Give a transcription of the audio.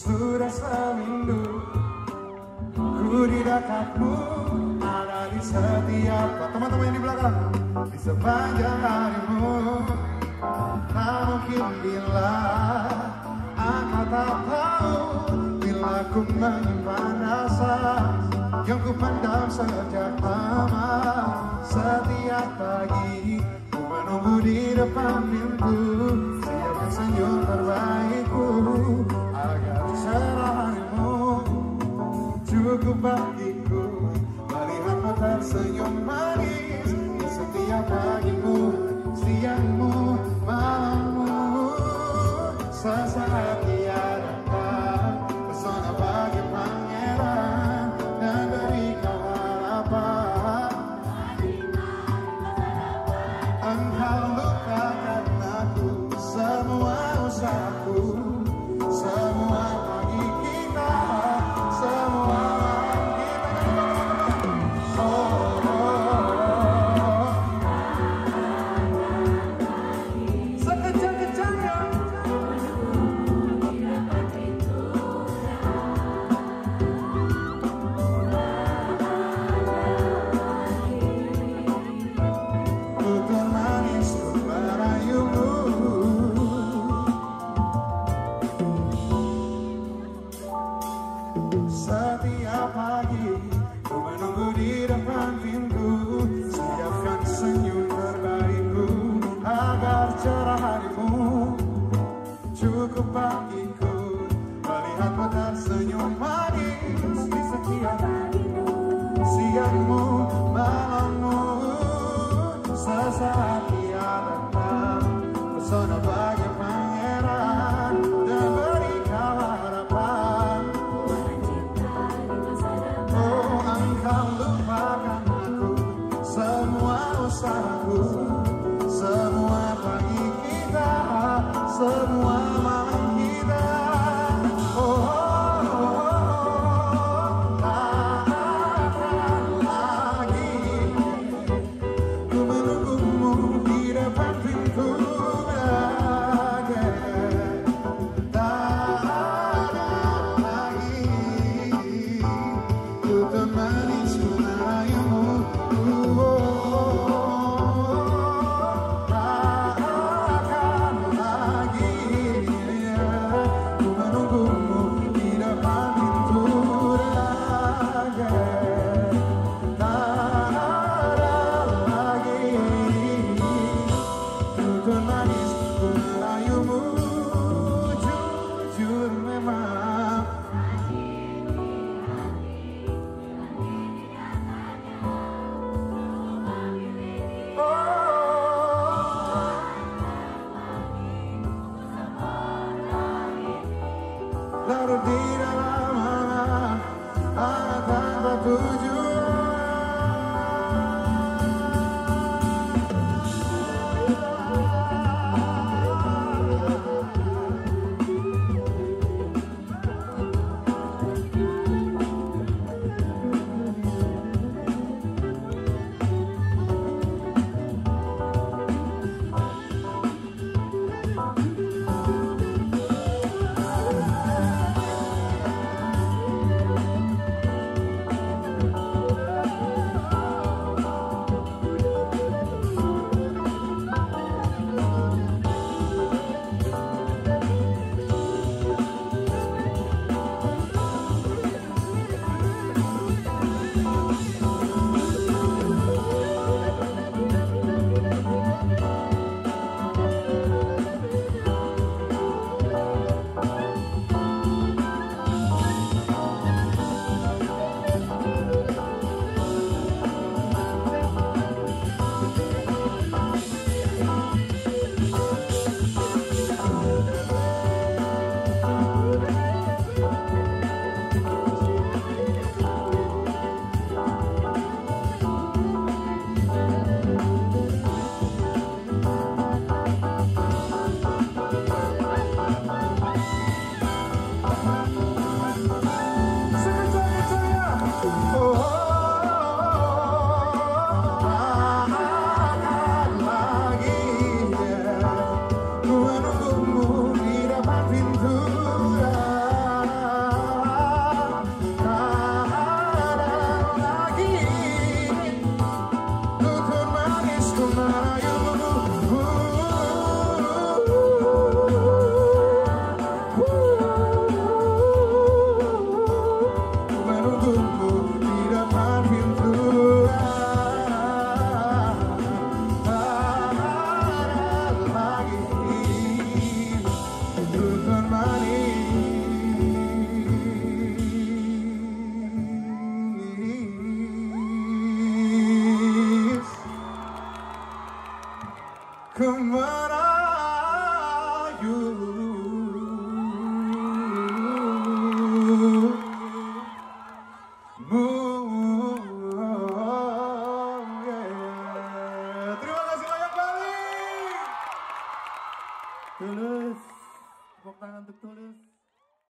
Sudah seminggu ku di dekatmu, ada di setiap teman-teman yang di belakang, di sepanjang harimu. Tak mungkin bila aku tak tahu, bila ku menyimpan rasa yang ku pendam sejak lama. Setiap pagi ku menunggu di depan pintu, siapkan senyum terbaikku agar cerahmu cukup bagiku. Melihatmu tersenyum manis di setiap pagimu, siangmu, malammu. Sesaat tiada pesona bagi pangeran dan berikan harapan. Engkau lupakan aku, semua usahaku, semua pagi kita, semua malam kita. Oh, oh, oh. Sekejap-kejapnya tutur manis ku merayumu. Setiap pagi ku menunggu di depan pintu, siapkan senyum terbaikku agar cerah harimu cukup bagiku. Melihatmu tersenyum manis di setiap siangmu, malammu. Sesaat ia datang, pesona bagi pangeran dan berikan harapan. Oh, engkau lupakan aku, semua usahaku, semua pagi kita, semua malam kita. Oh, oh, oh, oh. Tak akan lagi ku menunggumu di depan pintu lagi. Tak ada lagi tutur manis ku merayumu. Oh, oh, oh. Tak akan lagi ku menunggumu di depan pintu lagi. Tak ada lagi tutur manis ku merayumu. Jujur memang larut di dalam hangat tanpa tujuan. Terima kasih banyak Bali. Tulus, tepuk tangan untuk Tulus.